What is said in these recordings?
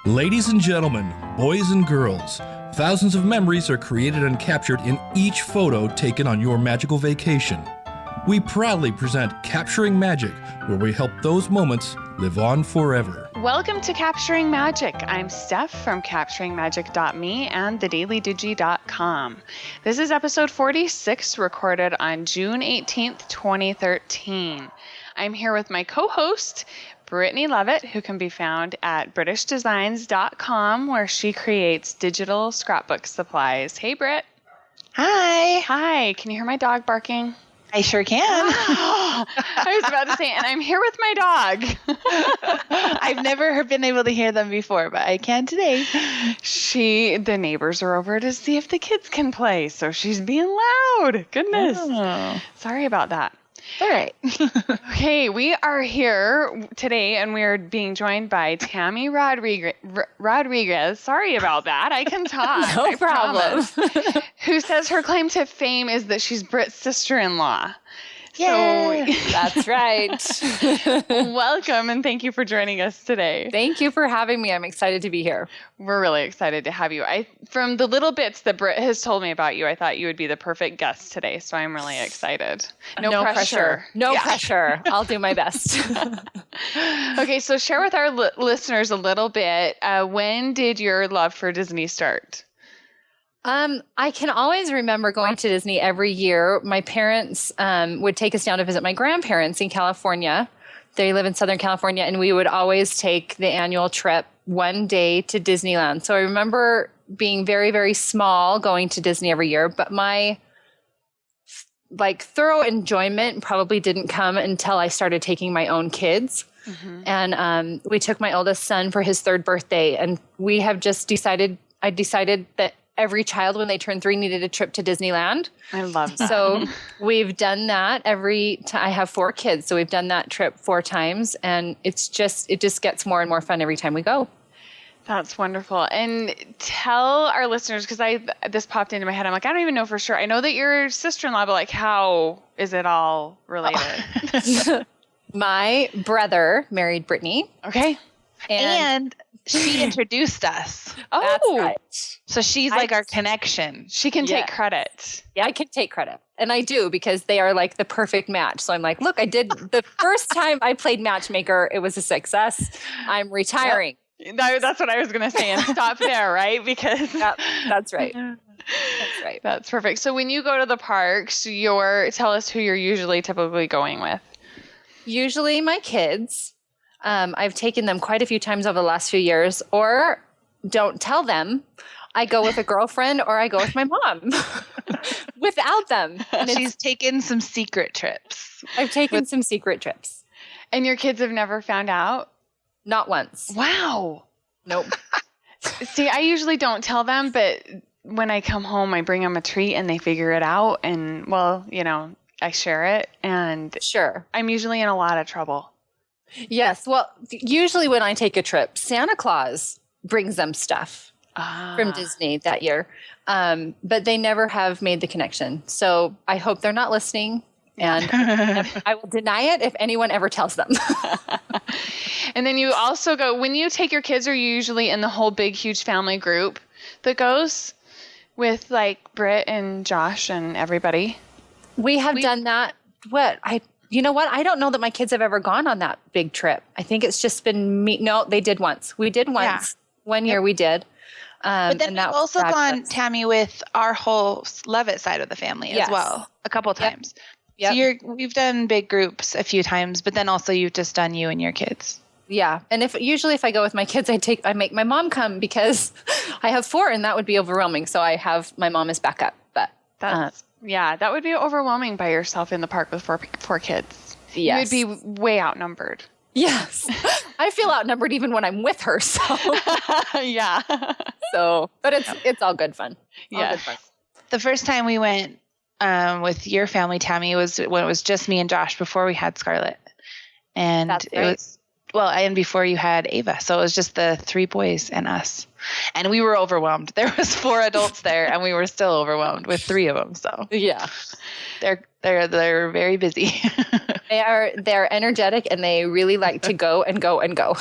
Ladies and gentlemen, boys and girls, thousands of memories are created and captured in each photo taken on your magical vacation. We proudly present Capturing Magic, where we help those moments live on forever. Welcome to Capturing Magic. I'm Steph from capturingmagic.me and thedailydigi.com. This is episode 46, recorded on June 18th, 2013. I'm here with my co-host, Brittney Leavitt, who can be found at britishdesigns.com, where she creates digital scrapbook supplies. Hey, Britt. Hi. Hi. Can you hear my dog barking? I sure can. I was about to say, and I'm here with my dog. I've never been able to hear them before, but I can today. The neighbors are over to see if the kids can play, so she's being loud. Goodness. Oh. Sorry about that. All right. Okay, we are here today, and we are being joined by Tami Rodriguez. Sorry about that. I can talk. No problem. Who says her claim to fame is that she's Britt's sister-in-law. Yeah, that's right. Welcome, and thank you for joining us today. Thank you for having me. I'm excited to be here. We're really excited to have you. From the little bits that Britt has told me about you, I thought you would be the perfect guest today, so I'm really excited. No pressure. No pressure. I'll do my best. Okay, so share with our listeners a little bit. When did your love for Disney start? I can always remember going to Disney every year. My parents would take us down to visit my grandparents in California. They live in Southern California, and we would always take the annual trip one day to Disneyland. So I remember being very, very small going to Disney every year, but my thorough enjoyment probably didn't come until I started taking my own kids. Mm-hmm. And we took my oldest son for his 3rd birthday, and we have just I decided that every child, when they turn 3, needed a trip to Disneyland. I love that. So we've done that I have 4 kids, so we've done that trip 4 times, and it just gets more and more fun every time we go. That's wonderful. And tell our listeners, because this popped into my head. I'm like, I don't even know for sure. I know that you're sister-in-law, but how is it all related? My brother married Brittney. Okay. And she introduced us. Oh, that's right. So she's our connection. She can take credit. Yeah, I can take credit. And I do, because they are the perfect match. So I'm like, look, I did the first time I played matchmaker. It was a success. I'm retiring. Yep. That's what I was going to say. And stop there, right? Because that's right. That's right. That's perfect. So when you go to the parks, tell us who you're typically going with. Usually my kids. I've taken them quite a few times over the last few years, or don't tell them. I go with a girlfriend, or I go with my mom without them. And she's taken some secret trips. I've taken some secret trips. And your kids have never found out? Not once. Wow. Nope. See, I usually don't tell them, but when I come home, I bring them a treat and they figure it out. And I share it, and sure, I'm usually in a lot of trouble. Yes. Well, usually when I take a trip, Santa Claus brings them stuff from Disney that year. But they never have made the connection. So I hope they're not listening, and I will deny it if anyone ever tells them. And then you also go, when you take your kids, are you usually in the whole big, huge family group that goes with Britt and Josh and everybody? We have done that. You know what? I don't know that my kids have ever gone on that big trip. I think it's just been me. No, they did once. We did once. Yeah. One year we did. But then we've also gone, Tami, with our whole Leavitt side of the family as well, a couple times. Yep. So we've done big groups a few times, but then also you've just done you and your kids. Yeah. And if I go with my kids, I make my mom come, because I have 4 and that would be overwhelming. So I have my mom as backup. But that would be overwhelming by yourself in the park with 4 kids. Yes. You would be way outnumbered. Yes. I feel outnumbered even when I'm with her. So yeah. So, but it's all good fun. Yeah. The first time we went with your family, Tami, was when it was just me and Josh before we had Scarlett. And it was and before you had Ava. So it was just the 3 boys and us. And we were overwhelmed. There was 4 adults there, and we were still overwhelmed with 3 of them. So yeah, They're very busy. They're energetic and they really like to go and go and go.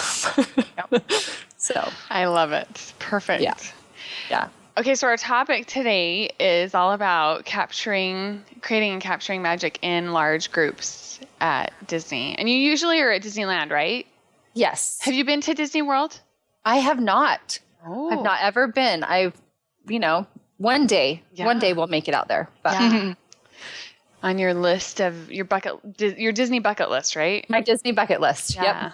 Yep. So I love it. Perfect. Yeah. Okay, so our topic today is all about creating and capturing magic in large groups at Disney. And you usually are at Disneyland, right? Yes. Have you been to Disney World? I have not. Oh. I've not ever been. One day we'll make it out there. But On your list of your Disney bucket list, right? My Disney bucket list. Yeah.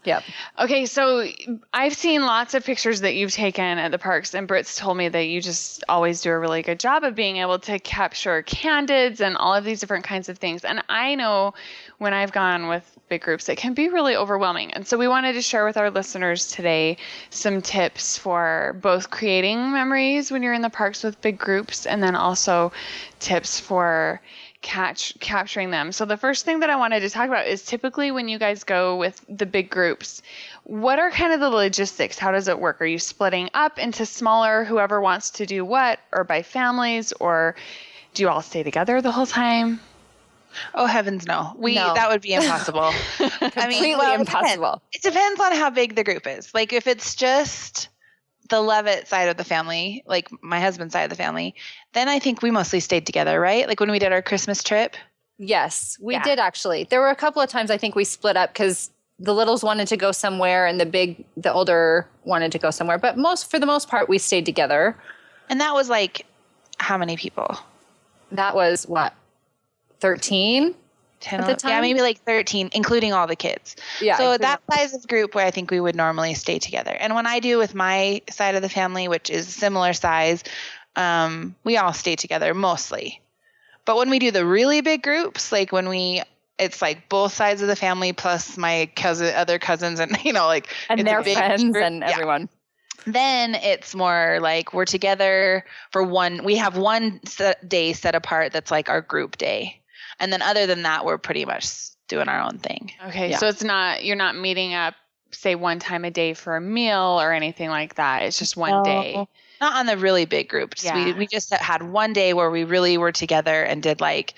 Yep. Okay, so I've seen lots of pictures that you've taken at the parks, and Britt's told me that you just always do a really good job of being able to capture candids and all of these different kinds of things. And I know when I've gone with big groups, it can be really overwhelming. And so we wanted to share with our listeners today some tips for both creating memories when you're in the parks with big groups, and then also tips for capturing them. So the first thing that I wanted to talk about is typically when you guys go with the big groups, what are kind of the logistics? How does it work? Are you splitting up into smaller, whoever wants to do what, or by families, or do you all stay together the whole time? Oh, heavens no. No. That would be impossible. Completely impossible. It depends on how big the group is. Like if it's just the Leavitt side of the family, like my husband's side of the family, then I think we mostly stayed together, right? Like when we did our Christmas trip. Yes, we did actually. There were a couple of times I think we split up because the littles wanted to go somewhere and the older wanted to go somewhere. But for the most part, we stayed together. And that was like, how many people? That was 13? 10 at the time? Yeah, maybe like 13, including all the kids. Yeah. So that size of group where I think we would normally stay together. And when I do with my side of the family, which is similar size, we all stay together mostly. But when we do the really big groups, like it's like both sides of the family plus my other cousins and, and their friends group. And everyone. Then it's more like we're together for we have one day set apart that's like our group day. And then other than that, we're pretty much doing our own thing. Okay. So you're not meeting up, say, one time a day for a meal or anything like that. It's just one day. Not on the really big groups. Yeah. We just had one day where we really were together and did like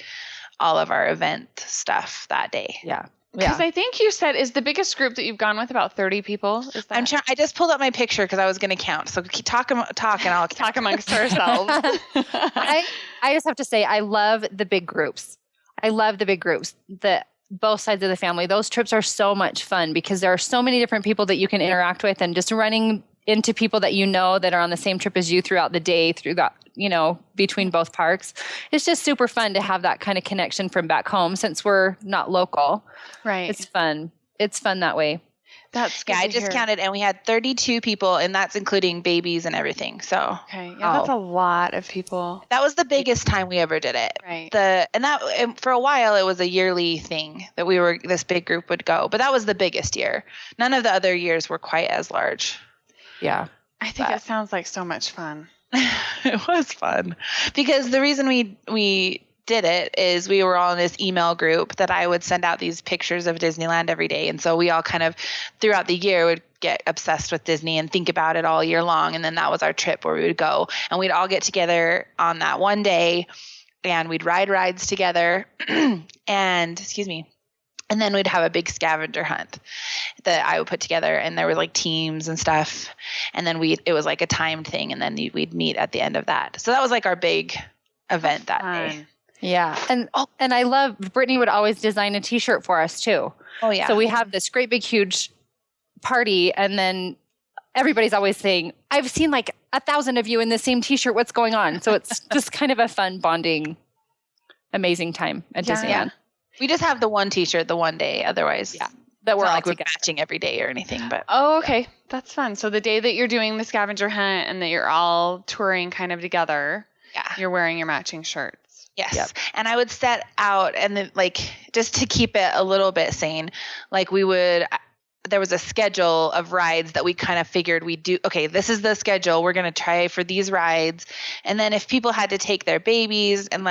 all of our event stuff that day. Yeah. Because I think you said, is the biggest group that you've gone with about 30 people? Is that? I just pulled up my picture because I was going to count. So keep talk and I'll talk amongst ourselves. I just have to say, I love the big groups. Both sides of the family. Those trips are so much fun because there are so many different people that you can interact with, and just running into people that that are on the same trip as you throughout the day, between both parks. It's just super fun to have that kind of connection from back home since we're not local. Right. It's fun. It's fun that way. That's good. I just counted and we had 32 people, and that's including babies and everything. So okay, that's a lot of people. That was the biggest time we ever did it. Right. And for a while it was a yearly thing that this big group would go, but that was the biggest year. None of the other years were quite as large. Yeah. I think it sounds like so much fun. It was fun because the reason we did it is we were all in this email group that I would send out these pictures of Disneyland every day. And so we all kind of throughout the year would get obsessed with Disney and think about it all year long. And then that was our trip where we would go and we'd all get together on that one day and we'd ride rides together and then we'd have a big scavenger hunt that I would put together, and there were like teams and stuff. And then it was like a timed thing, and then we'd meet at the end of that. So that was like our big event that day. Yeah. And I love, Brittney would always design a t-shirt for us too. Oh yeah. So we have this great big huge party, and then everybody's always saying, I've seen like 1,000 of you in the same t-shirt. What's going on? So it's just kind of a fun bonding, amazing time at Disneyland. Yeah. We just have the one t-shirt the one day. Otherwise, that we're all like we're matching every day or anything. But okay. That's fun. So the day that you're doing the scavenger hunt and that you're all touring kind of together, you're wearing your matching shirts. Yes. Yep. And I would set out and then just to keep it a little bit sane, there was a schedule of rides that we kind of figured we'd do. Okay, this is the schedule. We're going to try for these rides. And then if people had to take their babies and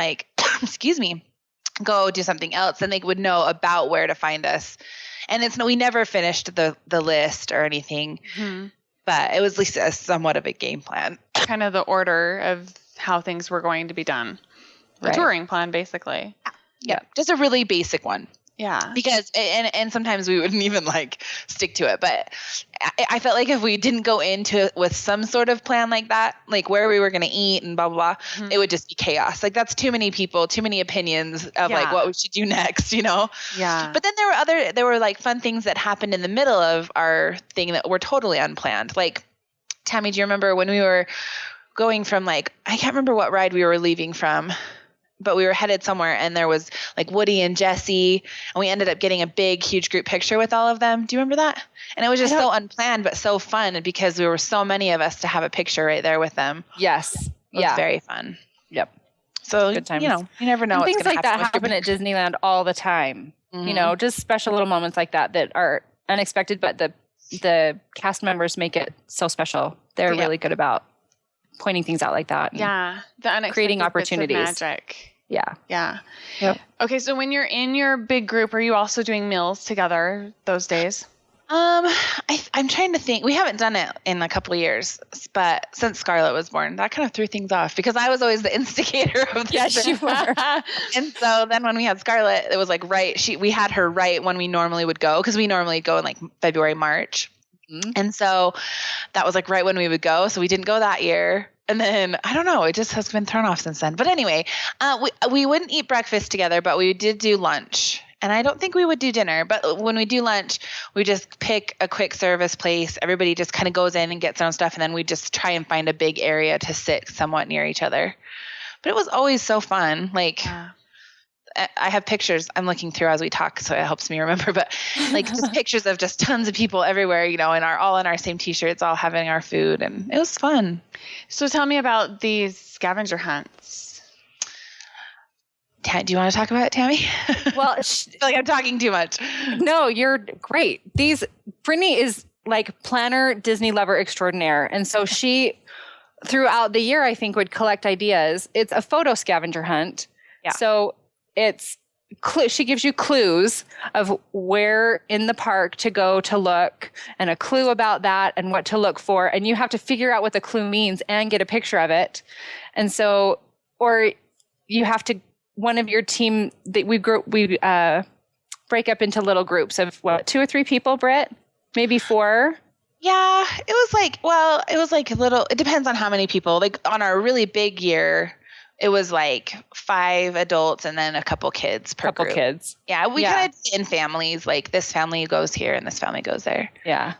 go do something else, then they would know about where to find us. And we never finished the list or anything, but it was at least somewhat of a game plan. Kind of the order of how things were going to be done. The touring plan, basically. Yeah. Just a really basic one. Yeah. Because, and sometimes we wouldn't even like stick to it, but I felt like if we didn't go into it with some sort of plan like that, like where we were going to eat and blah, blah, blah, it would just be chaos. Like that's too many people, too many opinions of like what we should do next, you know? Yeah. But then there were like fun things that happened in the middle of our thing that were totally unplanned. Like, Tami, do you remember when we were going from like, I can't remember what ride we were leaving from, but we were headed somewhere and there was like Woody and Jesse and we ended up getting a big, huge group picture with all of them. Do you remember that? And it was just so unplanned, but so fun because we were so many of us to have a picture right there with them. Yes. It was very fun. Yep. So, good times. You know, you never know. And what's things gonna like that happen at Disneyland all the time. You know, just special little moments like that are unexpected, but the cast members make it so special. They're really good about pointing things out like that. Yeah. The unexpected creating opportunities. Bits of magic. Yeah. Yeah. Yep. Okay. So when you're in your big group, are you also doing meals together those days? I'm trying to think. We haven't done it in a couple of years, but since Scarlett was born, that kind of threw things off because I was always the instigator of this. Yes, you were. And so then when we had Scarlett, it was like we had her right when we normally would go because we normally go in like February, March. And so that was like right when we would go. So we didn't go that year. And then I don't know, it just has been thrown off since then. But anyway, we wouldn't eat breakfast together, but we did do lunch. And I don't think we would do dinner, but when we do lunch, we just pick a quick service place. Everybody just kind of goes in and gets their own stuff. And then we just try and find a big area to sit somewhat near each other. But it was always so fun. Like I have pictures I'm looking through as we talk, so it helps me remember, but like just pictures of just tons of people everywhere, you know, and all in our same t-shirts, all having our food. And it was fun. So tell me about these scavenger hunts. Do you want to talk about it, Tami? Well, I feel like I'm talking too much. No, you're great. Brittney is like planner Disney lover extraordinaire. And so she, throughout the year, I think would collect ideas. It's a photo scavenger hunt. Yeah. So she gives you clues of where in the park to go to look and a clue about that and what to look for. And you have to figure out what the clue means and get a picture of it. And so, or you have to, one of your team, we break up into little groups of 2 or 3 people, Britt? Maybe 4? Yeah, it was like a little, it depends on how many people. Like on our really big year, it was like 5 adults and then a couple kids per group. Kids. Yeah, we kind of in families, like this family goes here and this family goes there. Yeah.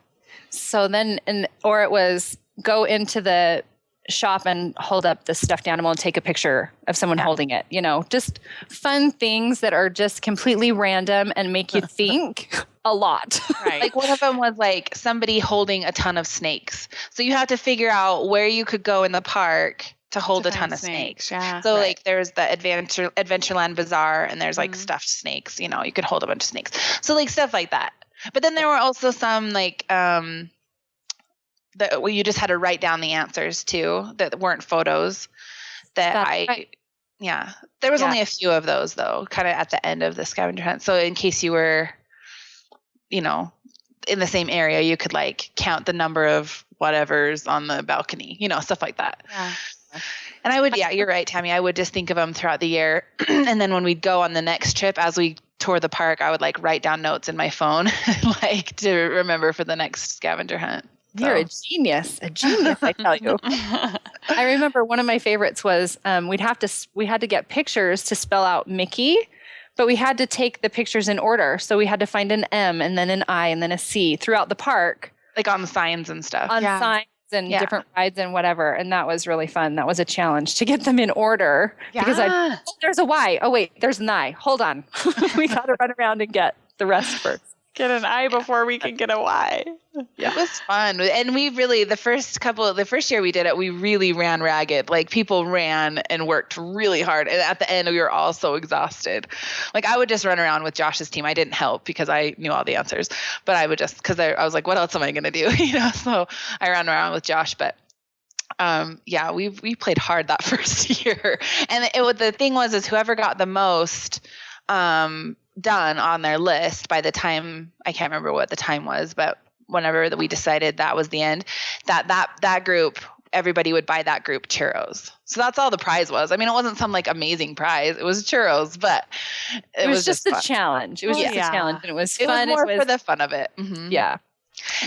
So then, or it was go into the shop and hold up the stuffed animal and take a picture of someone holding it. You know, just fun things that are just completely random and make you think a lot. Right. Like one of them was like somebody holding a ton of snakes. So you have to figure out where you could go in the park to hold a ton of snakes. Yeah. So like there's the Adventureland Bazaar and there's like stuffed snakes, you know, you could hold a bunch of snakes. So like stuff like that. But then there were also some like where you just had to write down the answers too that weren't photos there was only a few of those though, kind of at the end of the scavenger hunt. So in case you were, you know, in the same area, you could like count the number of whatever's on the balcony, you know, stuff like that. Yeah. And I would, you're right, Tami. I would just think of them throughout the year. And then when we'd go on the next trip, as we tour the park, I would like write down notes in my phone, like to remember for the next scavenger hunt. You're a genius, I tell you. I remember one of my favorites was we had to get pictures to spell out Mickey, but we had to take the pictures in order. So we had to find an M and then an I and then a C throughout the park. Like on the signs and stuff. On signs and different rides and whatever. And that was really fun. That was a challenge to get them in order. Yeah. Because there's a Y. Oh, wait, there's an I. Hold on. We got to run around and get the rest first. Get an I before we can get a Y. Yeah. It was fun. And we really, the first year we did it, we really ran ragged. Like people ran and worked really hard. And at the end, we were all so exhausted. Like I would just run around with Josh's team. I didn't help because I knew all the answers, but I would just, because I was like, what else am I going to do? You know, so I ran around with Josh, but we played hard that first year. And the thing was whoever got the most, done on their list by the time, I can't remember what the time was, but whenever that we decided that was the end, that group everybody would buy that group churros. So that's all the prize was. I mean, it wasn't some like amazing prize. It was churros, but it was just a fun. challenge. It was just a challenge, and it was fun. It was more for the fun of it. Mm-hmm. Yeah.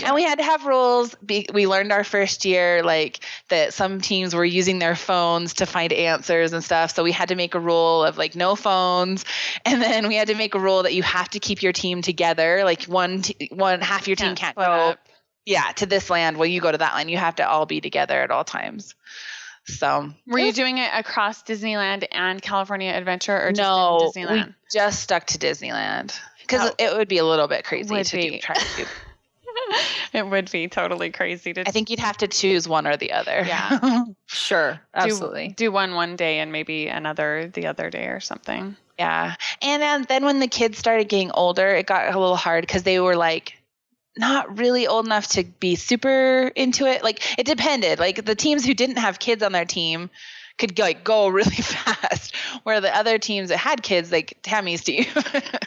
And we had to have rules. We learned our first year, like that some teams were using their phones to find answers and stuff. So we had to make a rule of like no phones. And then we had to make a rule that you have to keep your team together. Like one half your team can't go to this land. Well, you go to that land. You have to all be together at all times. So were you doing it across Disneyland and California Adventure, or just in Disneyland? We just stuck to Disneyland because it would be a little bit crazy try to do. It would be totally crazy I think you'd have to choose one or the other. Yeah. Sure. Absolutely. Do one day and maybe another the other day or something. Yeah. And then when the kids started getting older, it got a little hard because they were like not really old enough to be super into it. Like it depended. Like the teams who didn't have kids on their team could go really fast, where the other teams that had kids, like Tammy's team,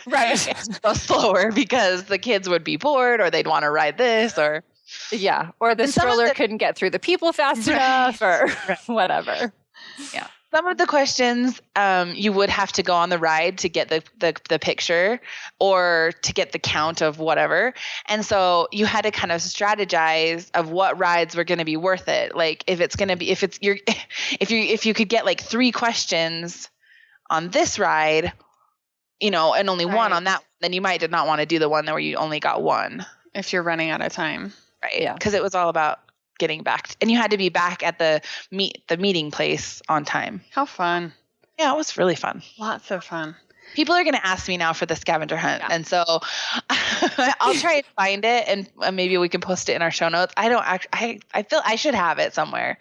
right, go slower because the kids would be bored or they'd want to ride this or the stroller couldn't get through the people fast enough or whatever. Yeah. Some of the questions you would have to go on the ride to get the picture or to get the count of whatever. And so you had to kind of strategize of what rides were going to be worth it. Like if you could get like 3 questions on this ride, and only one on that, then you might did not want to do the one where you only got 1. If you're running out of time. Right. Yeah. Because it was all about getting back, and you had to be back at the meeting place on time. How fun. Yeah, it was really fun. Lots of fun. People are going to ask me now for the scavenger hunt. Yeah. And so I'll try and find it, and maybe we can post it in our show notes. I feel I should have it somewhere,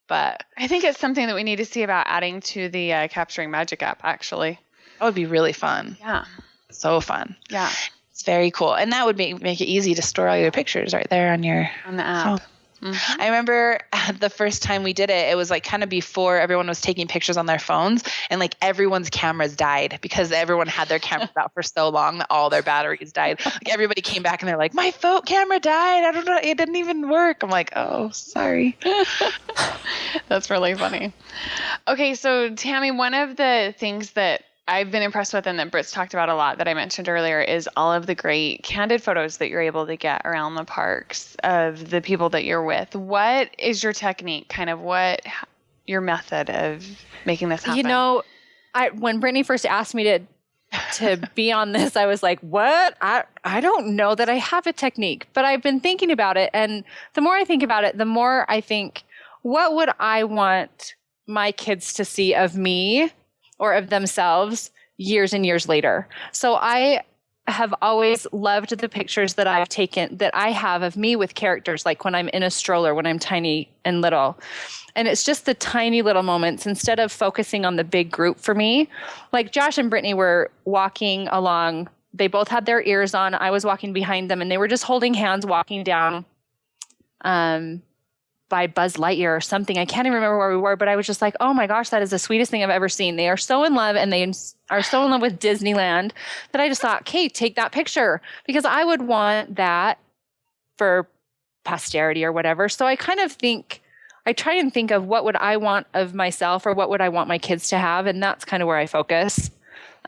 but I think it's something that we need to see about adding to the Capturing Magic app, actually. That would be really fun. Yeah. So fun. Yeah. It's very cool. And that would make it easy to store all your pictures right there on the app. Phone. Mm-hmm. I remember the first time we did it, it was like kind of before everyone was taking pictures on their phones, and like everyone's cameras died because everyone had their cameras out for so long that all their batteries died. Like everybody came back and they're like, my phone camera died. I don't know. It didn't even work. I'm like, oh, sorry. That's really funny. Okay. So Tammy, one of the things that I've been impressed with and that Britt's talked about a lot that I mentioned earlier is all of the great candid photos that you're able to get around the parks of the people that you're with. What is your technique? Kind of what your method of making this happen? When Brittney first asked me to be on this, I was like, what? I don't know that I have a technique, but I've been thinking about it. And the more I think about it, the more I think, what would I want my kids to see of me or of themselves years and years later? So I have always loved the pictures that I've taken, that I have of me with characters, like when I'm in a stroller, when I'm tiny and little. And it's just the tiny little moments instead of focusing on the big group for me. Like Josh and Brittney were walking along. They both had their ears on. I was walking behind them, and they were just holding hands walking down by Buzz Lightyear or something. I can't even remember where we were, but I was just like, oh my gosh, that is the sweetest thing I've ever seen. They are so in love, and they are so in love with Disneyland that I just thought, okay, take that picture, because I would want that for posterity or whatever. So I try and think of what would I want of myself, or what would I want my kids to have. And that's kind of where I focus.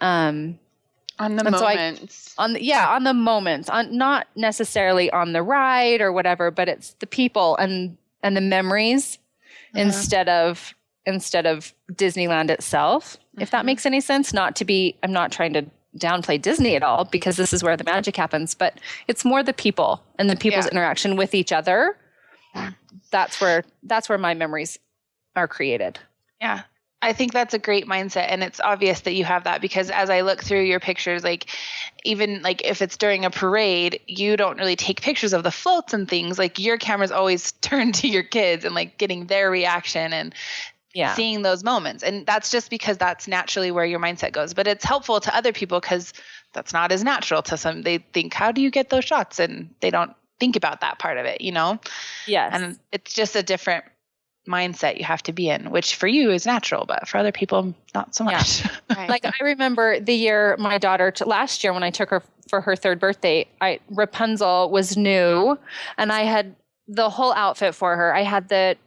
On the moments. On the moments, not necessarily on the ride or whatever, but it's the people and the memories instead of Disneyland itself, if that makes any sense. I'm not trying to downplay Disney at all, because this is where the magic happens, but it's more the people and the people's interaction with each other. That's where my memories are created. Yeah. I think that's a great mindset, and it's obvious that you have that, because as I look through your pictures, like even like if it's during a parade, you don't really take pictures of the floats and things. Like your camera's always turned to your kids and like getting their reaction and seeing those moments. And that's just because that's naturally where your mindset goes. But it's helpful to other people because that's not as natural to some. They think, how do you get those shots? And they don't think about that part of it, Yes. And it's just a different mindset you have to be in, which for you is natural, but for other people, not so much. Yeah. Right. Like I remember the year my daughter, last year when I took her for her 3rd birthday, Rapunzel was new, and I had the whole outfit for her. I had the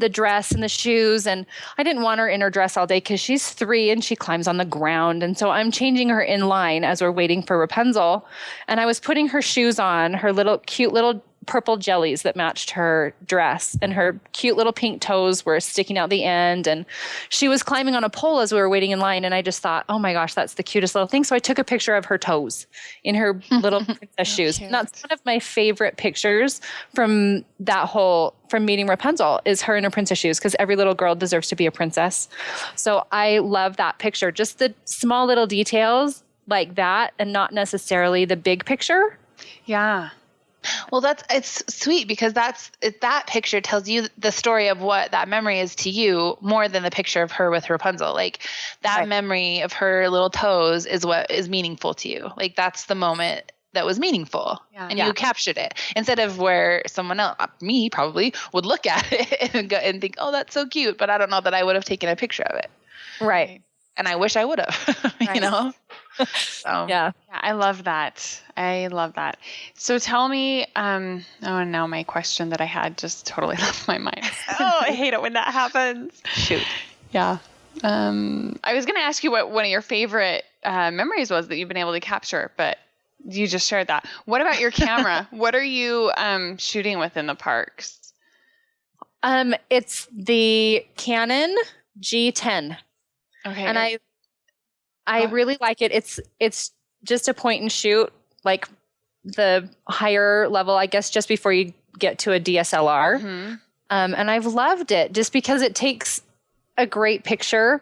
dress and the shoes, and I didn't want her in her dress all day because she's 3 and she climbs on the ground. And so I'm changing her in line as we're waiting for Rapunzel. And I was putting her shoes on, her cute little purple jellies that matched her dress, and her cute little pink toes were sticking out the end. And she was climbing on a pole as we were waiting in line. And I just thought, oh my gosh, that's the cutest little thing. So I took a picture of her toes in her little princess shoes. Cute. And that's one of my favorite pictures from meeting Rapunzel, is her in her princess shoes, because every little girl deserves to be a princess. So I love that picture. Just the small little details like that, and not necessarily the big picture. Yeah. Well, it's sweet, because that picture tells you the story of what that memory is to you, more than the picture of her with Rapunzel. Like, that Right. memory of her little toes is what is meaningful to you. Like, that's the moment that was meaningful, and you captured it, instead of where someone else, me probably, would look at it and think, oh, that's so cute, but I don't know that I would have taken a picture of it. Right. And I wish I would have, Right. you know? So. Yeah. I love that. So tell me, now my question that I had just totally left my mind. Oh, I hate it when that happens. Shoot. Yeah. I was going to ask you what one of your favorite memories was that you've been able to capture, but you just shared that. What about your camera? What are you shooting with in the parks? It's the Canon G10. Okay. And I really like it. It's just a point and shoot, like the higher level, I guess, just before you get to a DSLR. Mm-hmm. And I've loved it just because it takes a great picture,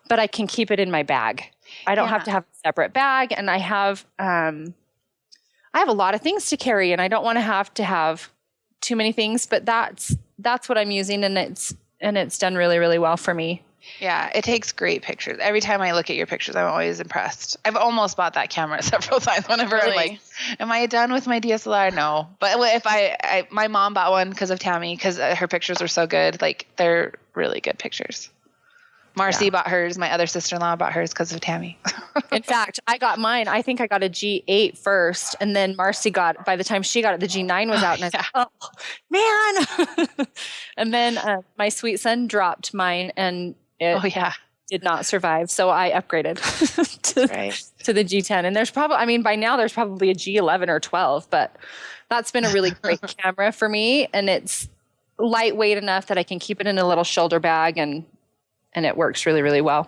but I can keep it in my bag. I don't have to have a separate bag, and I have a lot of things to carry, and I don't want to have too many things, but that's what I'm using, and it's done really, really well for me. Yeah, it takes great pictures. Every time I look at your pictures, I'm always impressed. I've almost bought that camera several times whenever I'm like, am I done with my DSLR? No. But if my mom bought one because of Tami, because her pictures were so good. Like, they're really good pictures. Marcy bought hers. My other sister-in-law bought hers because of Tami. In fact, I got mine. I think I got a G8 first, and then Marcy by the time she got it, the G9 was out, and I was like, oh, man. And then my sweet son dropped mine, and it did not survive. So I upgraded to the G10. And there's by now there's probably a G11 or 12, but that's been a really great camera for me. And it's lightweight enough that I can keep it in a little shoulder bag, and it works really, really well.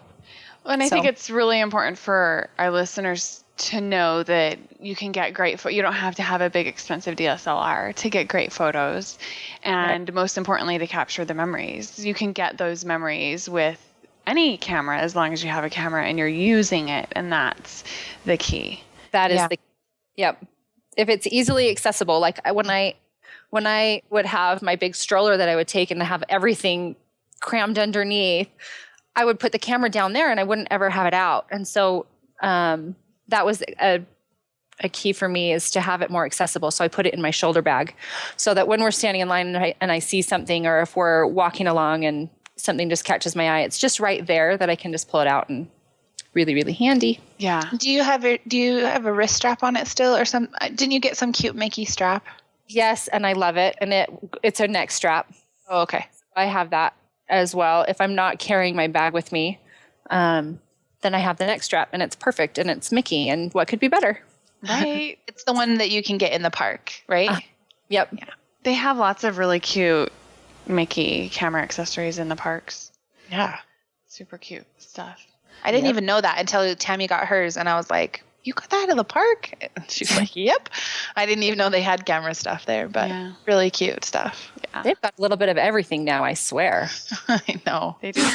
And I think it's really important for our listeners to know that you can get great you don't have to have a big expensive DSLR to get great photos, and most importantly, to capture the memories. You can get those memories with any camera as long as you have a camera and you're using it, and that's the key. That is yep. If it's easily accessible, like when I would have my big stroller that I would take and have everything crammed underneath, I would put the camera down there and I wouldn't ever have it out. And so that was a key for me, is to have it more accessible. So I put it in my shoulder bag so that when we're standing in line and I see something, or if we're walking along and something just catches my eye, it's just right there that I can just pull it out, and really, really handy. Yeah. Do you have a wrist strap on it still, or didn't you get some cute Mickey strap? Yes. And I love it. And it's a neck strap. Oh, okay. I have that as well. If I'm not carrying my bag with me, then I have the neck strap, and it's perfect, and it's Mickey, and what could be better? Right. It's the one that you can get in the park, right? Yep. Yeah. They have lots of really cute Mickey camera accessories in the parks. Yeah. Super cute stuff. I didn't even know that until Tami got hers, and I was like, you got that in the park? And she's like, yep. I didn't even know they had camera stuff there, but really cute stuff. Yeah. They've got a little bit of everything now, I swear. I know. They do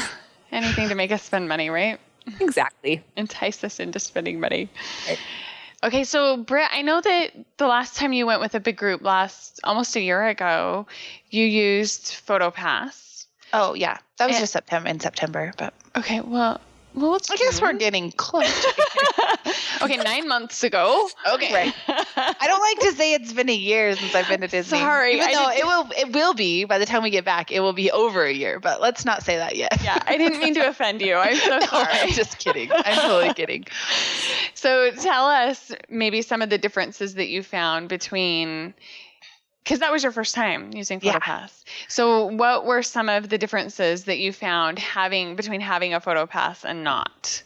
anything to make us spend money, right? Exactly. Entice us into spending money. Right. Okay, so Britt, I know that the last time you went with a big group almost a year ago, you used Photopass. Oh, yeah. That was just in September, but okay, well, I guess we're getting close. Okay, 9 months ago. Okay. Right. I don't like to say it's been a year since I've been to Disney. Sorry. Even though it will be, by the time we get back, it will be over a year, but let's not say that yet. Yeah, I didn't mean to offend you. I'm so sorry. I'm just kidding. I'm totally kidding. So tell us maybe some of the differences that you found between because that was your first time using Photopass. Yeah. So what were some of the differences that you found between having a Photopass and not?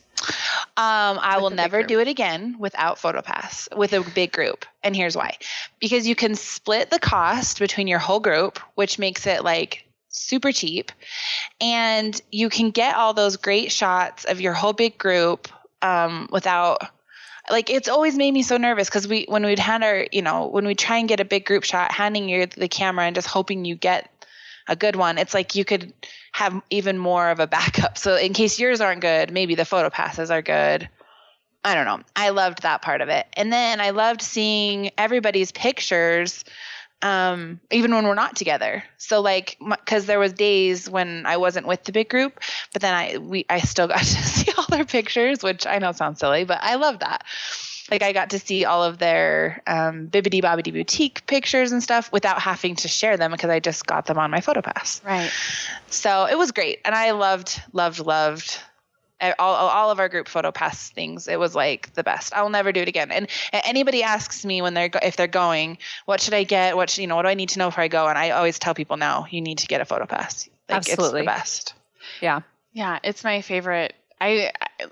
I will never do it again without Photopass with a big group. And here's why. Because you can split the cost between your whole group, which makes it like super cheap. And you can get all those great shots of your whole big group without, like, it's always made me so nervous because when we'd hand when we try and get a big group shot, handing you the camera and just hoping you get a good one, it's like you could have even more of a backup. So in case yours aren't good, maybe the Photopasses are good. I don't know. I loved that part of it. And then I loved seeing everybody's pictures, even when we're not together. So like, cause there was days when I wasn't with the big group, but then I still got to see all their pictures, which I know sounds silly, but I love that. Like I got to see all of their Bibbidi Bobbidi Boutique pictures and stuff without having to share them because I just got them on my Photopass. Right. So it was great. And I loved all of our group Photopass things. It was like the best. I'll never do it again. And anybody asks me if they're going, what should I get? What do I need to know before I go? And I always tell people, no, you need to get a Photopass. Like, absolutely. It's the best. Yeah. Yeah. It's my favorite.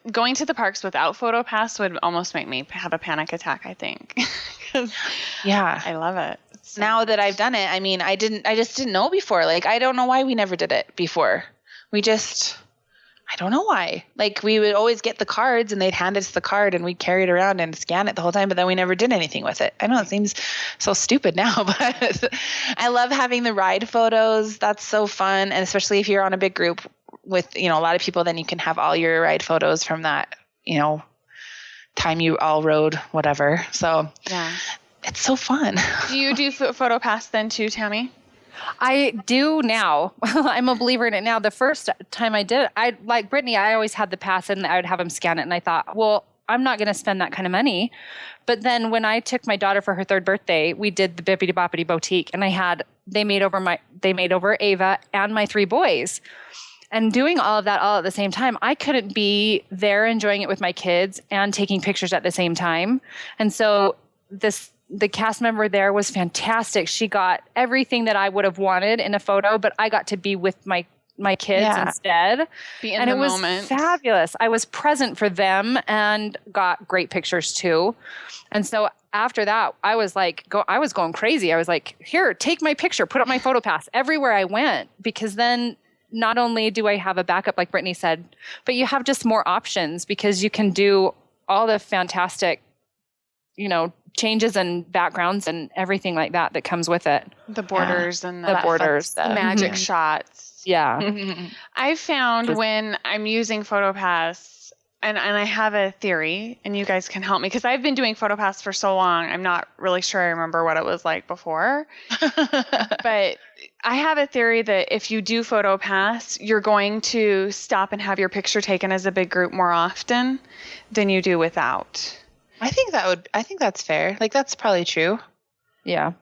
Going to the parks without Photopass would almost make me have a panic attack, I think. Yeah. I love it. Now that I've done it, I mean, I just didn't know before. Like, I don't know why we never did it before. I don't know why. Like, we would always get the cards and they'd hand us the card and we'd carry it around and scan it the whole time, but then we never did anything with it. I know it seems so stupid now, but I love having the ride photos. That's so fun. And especially if you're on a big group with, a lot of people, then you can have all your ride photos from that, time you all rode, whatever. So yeah, it's so fun. Do you do Photopass then too, Tami? I do now. I'm a believer in it now. The first time I did it, like Brittney, I always had the pass and I would have them scan it. And I thought, well, I'm not going to spend that kind of money. But then when I took my daughter for her 3rd birthday, we did the Bibbidi Bobbidi Boutique and they made over Ava and my 3 boys. And doing all of that all at the same time, I couldn't be there enjoying it with my kids and taking pictures at the same time. And so the cast member there was fantastic. She got everything that I would have wanted in a photo, but I got to be with my kids instead. And it was fabulous. I was present for them and got great pictures too. And so after that, I was going crazy. I was like, here, take my picture, put up my Photopass everywhere I went, because then not only do I have a backup, like Brittney said, but you have just more options because you can do all the fantastic, changes and backgrounds and everything like that comes with it. The borders and the magic shots. Yeah. I've found when I'm using Photopass, and I have a theory, and you guys can help me, because I've been doing Photopass for so long, I'm not really sure I remember what it was like before. But I have a theory that if you do Photopass, you're going to stop and have your picture taken as a big group more often than you do without. I think that's fair. Like, that's probably true. Yeah.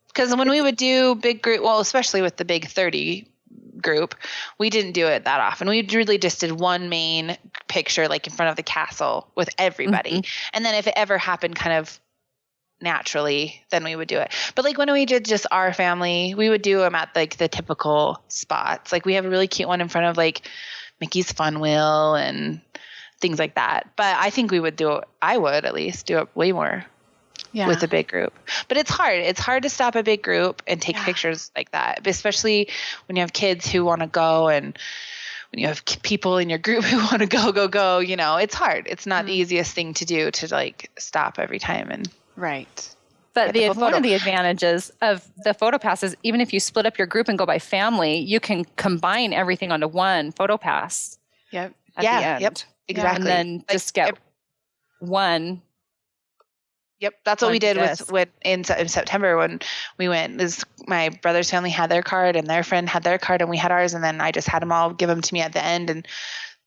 Because when we would do big group, well, especially with the big 30 group, we didn't do it that often. We really just did one main picture, like in front of the castle with everybody. Mm-hmm. And then if it ever happened kind of naturally, then we would do it. But like when we did just our family, we would do them at like the typical spots. Like we have a really cute one in front of like Mickey's Fun Wheel and things like that. But I think I would at least do it way more with a big group. But it's hard. It's hard to stop a big group and take pictures like that, especially when you have kids who want to go and when you have people in your group who want to go, it's hard. It's not the easiest thing to do to like stop every time. And right. But one of the advantages of the Photopass is even if you split up your group and go by family, you can combine everything onto one Photopass. Yep. At the end. Yep. Exactly. And then just get one. Yep. That's what we did in September when we went. My brother's family had their card and their friend had their card and we had ours. And then I just had them all give them to me at the end. And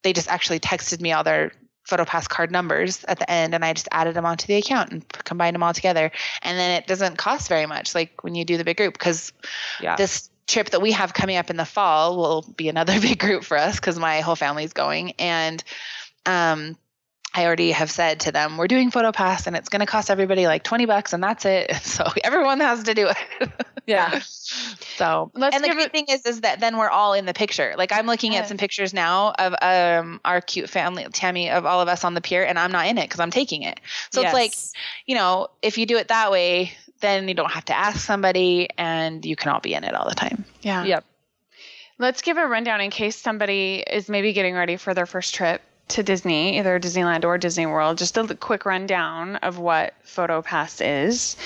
they just actually texted me all their Photopass card numbers at the end. And I just added them onto the account and combined them all together. And then it doesn't cost very much, like when you do the big group, because this trip that we have coming up in the fall will be another big group for us because my whole family's going. And I already have said to them, we're doing Photopass and it's going to cost everybody like $20 and that's it. So everyone has to do it. Yeah. So, and the great thing is that then we're all in the picture. Like I'm looking at some pictures now of our cute family, Tami, of all of us on the pier, and I'm not in it because I'm taking it. So it's like, if you do it that way, then you don't have to ask somebody and you can all be in it all the time. Yeah. Yep. Let's give a rundown in case somebody is maybe getting ready for their first trip to Disney, either Disneyland or Disney World. Just a quick rundown of what Photopass is,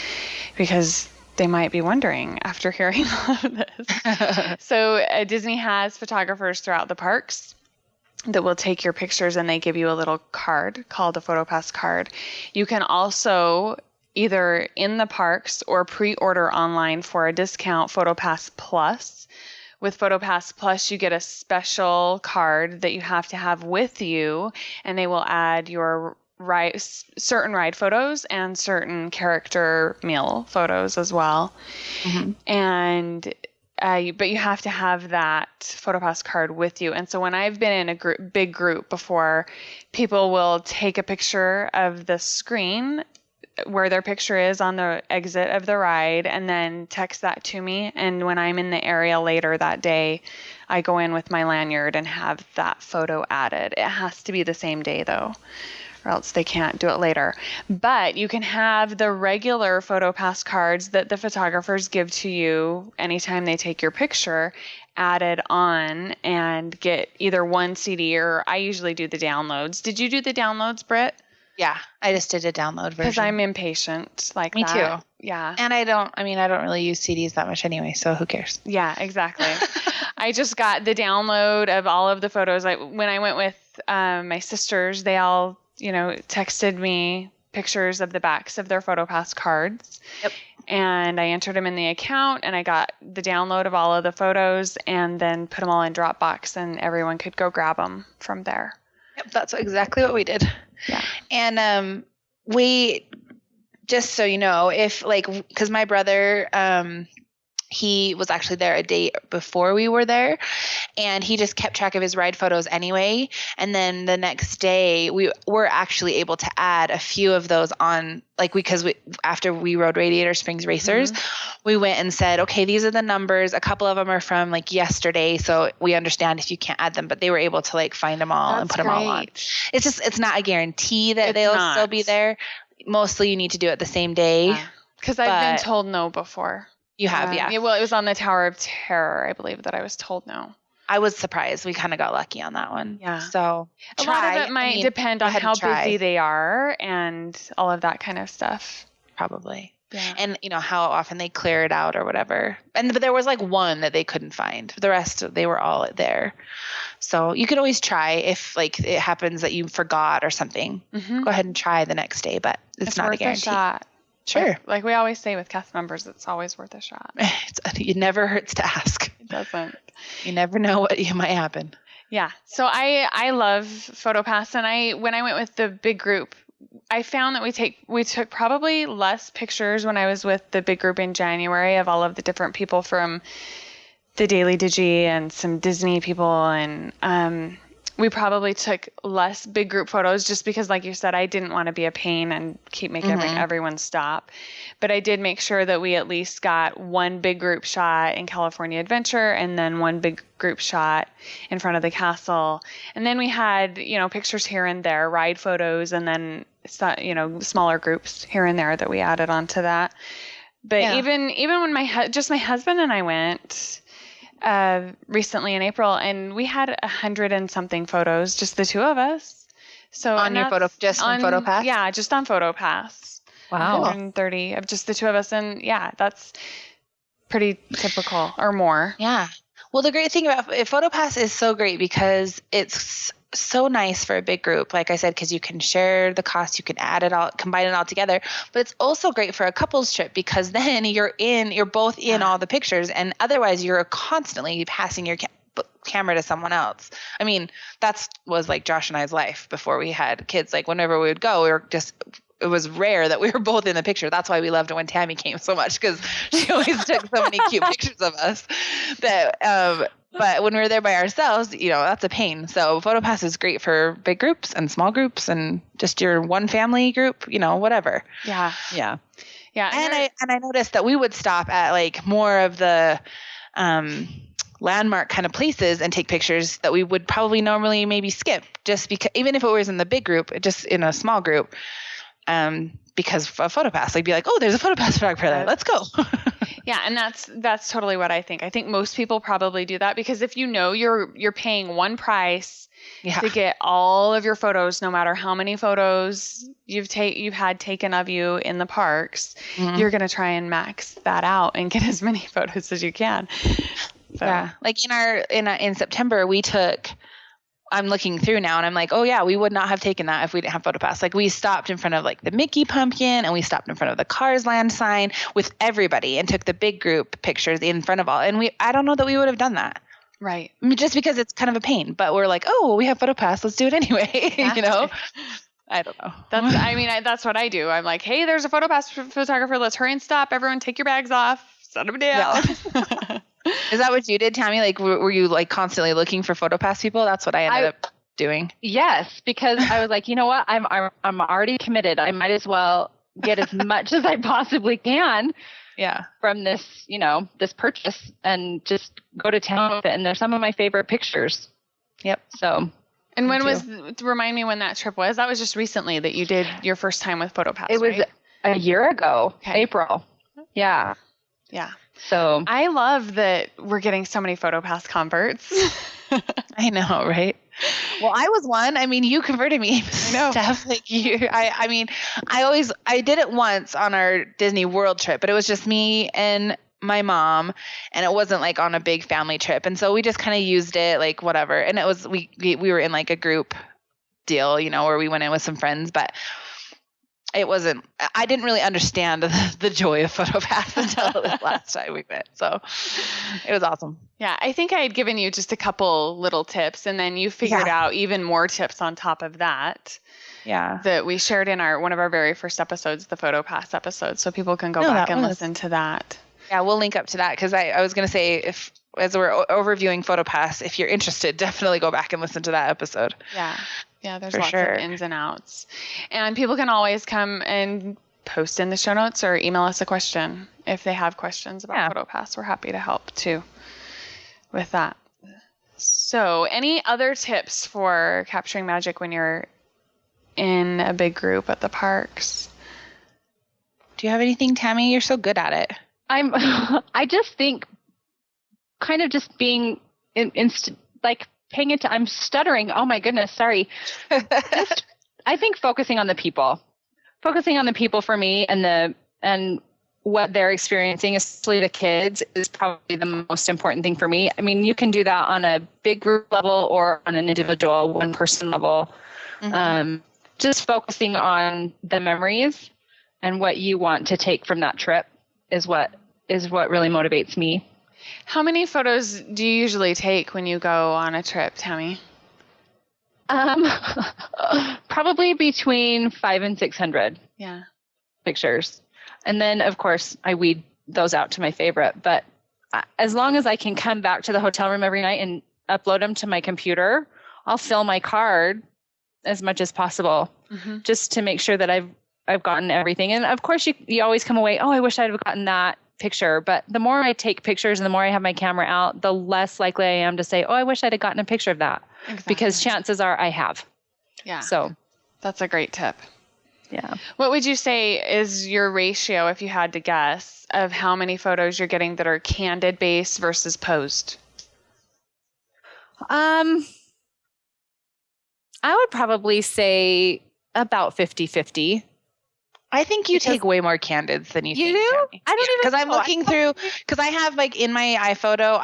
because they might be wondering after hearing all of this. So Disney has photographers throughout the parks that will take your pictures, and they give you a little card called a Photopass card. You can also either in the parks or pre-order online for a discount Photopass Plus. With Photopass Plus, you get a special card that you have to have with you, and they will add your certain ride photos and certain character meal photos as well. Mm-hmm. And but you have to have that Photopass card with you. And so when I've been in a big group before, people will take a picture of the screen where their picture is on the exit of the ride and then text that to me. And when I'm in the area later that day, I go in with my lanyard and have that photo added. It has to be the same day though, or else they can't do it later. But you can have the regular Photopass cards that the photographers give to you anytime they take your picture added on and get either one CD, or I usually do the downloads. Did you do the downloads, Britt? Yeah, I just did a download version. Because I'm impatient like Me that. Me too. Yeah. And I don't really use CDs that much anyway, so who cares? Yeah, exactly. I just got the download of all of the photos. When I went with my sisters, they all, texted me pictures of the backs of their Photopass cards. Yep. And I entered them in the account, and I got the download of all of the photos and then put them all in Dropbox, and everyone could go grab them from there. Yep, that's exactly what we did. Yeah. And we, just so you know, because my brother, he was actually there a day before we were there, and he just kept track of his ride photos anyway. And then the next day we were actually able to add a few of those on, after we rode Radiator Springs Racers, we went and said, okay, these are the numbers. A couple of them are from yesterday, so we understand if you can't add them, but they were able to find them all and put them all on. It's not a guarantee that they'll still be there. Mostly you need to do it the same day. Because I've been told no before. You have, yeah. Well, it was on the Tower of Terror, I believe, that I was told no. I was surprised. We kind of got lucky on that one. Yeah. So a lot of it might depend on how busy they are and all of that kind of stuff. Probably. Yeah. And how often they clear it out or whatever. But there was one that they couldn't find. The rest, they were all there. So you could always try if it happens that you forgot or something. Mm-hmm. Go ahead and try the next day, but it's not a guarantee. A shot. Sure. Like we always say with cast members, it's always worth a shot. It never hurts to ask. It doesn't. You never know what might happen. Yeah. So I love Photopass, and when I went with the big group, I found that we took probably less pictures when I was with the big group in January of all of the different people from the Daily Digi and some Disney people, and we probably took less big group photos just because, like you said, I didn't want to be a pain and keep making everyone stop. But I did make sure that we at least got one big group shot in California Adventure and then one big group shot in front of the castle. And then we had, pictures here and there, ride photos, and then, smaller groups here and there that we added onto that. But even when my husband and I went recently in April, and we had 100 and something photos, just the two of us. So on your photo, just on Photopass? Yeah, just on Photopass. Wow. 130 of just the two of us, and yeah, that's pretty typical or more. Yeah. Well, the great thing about Photopass is so great because it's so nice for a big group, like I said, because you can share the cost, you can add it all, combine it all together. But it's also great for a couples trip because then you're both in all the pictures, and otherwise you're constantly passing your camera to someone else. I mean, that was Josh and I's life before we had kids. Whenever we would go, it was rare that we were both in the picture. That's why we loved it when Tami came so much, because she always took so many cute pictures of us. But when we were there by ourselves, that's a pain. So Photopass is great for big groups and small groups and just your one family group, whatever. Yeah. Yeah. Yeah. And I noticed that we would stop at like more of the landmark kind of places and take pictures that we would probably normally maybe skip, just because, even if it was in the big group, just in a small group, because of Photopass, I'd be like, oh, there's a Photopass photographer there. Let's go. Yeah, and that's totally what I think. I think most people probably do that because if you know you're paying one price to get all of your photos, no matter how many photos you've had taken of you in the parks, you're going to try and max that out and get as many photos as you can. So. Yeah, like in September we took. I'm looking through now and I'm like, oh yeah, we would not have taken that if we didn't have Photopass. Like we stopped in front of like the Mickey pumpkin and we stopped in front of the Cars Land sign with everybody and took the big group pictures in front of all. And I don't know that we would have done that. Right. I mean, just because it's kind of a pain, but we're like, oh, well, we have Photopass. Let's do it anyway. You know, I don't know. That's what I do. I'm like, hey, there's a Photopass photographer. Let's hurry and stop. Everyone take your bags off. Set them down. Yeah. Is that what you did, Tami? Like, were you like constantly looking for Photopass people? That's what I ended up doing. Yes, because I was like, you know what? I'm already committed. I might as well get as much as I possibly can. Yeah. From this, this purchase and just go to town with it. And they're some of my favorite pictures. Yep. So. And remind me when that trip was? That was just recently that you did your first time with Photopass. It was a year ago, okay. April. Yeah. Yeah. So I love that we're getting so many Photopass converts. I know, right? Well, I was one. I mean, you converted me. I know. Steph, like you. I mean, I did it once on our Disney World trip, but it was just me and my mom, and it wasn't like on a big family trip, and so we just kind of used it, like whatever. And it was we were in like a group deal, where we went in with some friends, but. It wasn't, I didn't really understand the joy of Photopass until the last time we went. So it was awesome. Yeah. I think I had given you just a couple little tips and then you figured out even more tips on top of that. Yeah. That we shared in one of our very first episodes, the Photopass episode. So people can go back and listen to that. Yeah. We'll link up to that. Cause I was going to say as we're overviewing Photopass, if you're interested, definitely go back and listen to that episode. Yeah. Yeah, there's lots of ins and outs. And people can always come and post in the show notes or email us a question if they have questions about Photopass. We're happy to help too with that. So any other tips for capturing magic when you're in a big group at the parks? Do you have anything, Tami? You're so good at it. I just think kind of just being paying it to, I'm stuttering. Oh my goodness. Sorry. I think focusing on the people for me and what they're experiencing, especially the kids, is probably the most important thing for me. I mean, you can do that on a big group level or on an individual one person level. Mm-hmm. Just focusing on the memories and what you want to take from that trip is what really motivates me. How many photos do you usually take when you go on a trip, Tami? Probably between 500 and 600. Yeah. Pictures. And then, of course, I weed those out to my favorite. But as long as I can come back to the hotel room every night and upload them to my computer, I'll fill my card as much as possible, just to make sure that I've gotten everything. And of course, you always come away, oh, I wish I'd have gotten that picture. But the more I take pictures and the more I have my camera out, the less likely I am to say, oh, I wish I'd have gotten a picture of that. Exactly. Because chances are I have. Yeah. So that's a great tip. Yeah. What would you say is your ratio, if you had to guess, of how many photos you're getting that are candid based versus posed? I would probably say about 50-50. I think you take way more candids than you think. You do? Tami. I don't even because I'm looking through, because I have like in my iPhoto,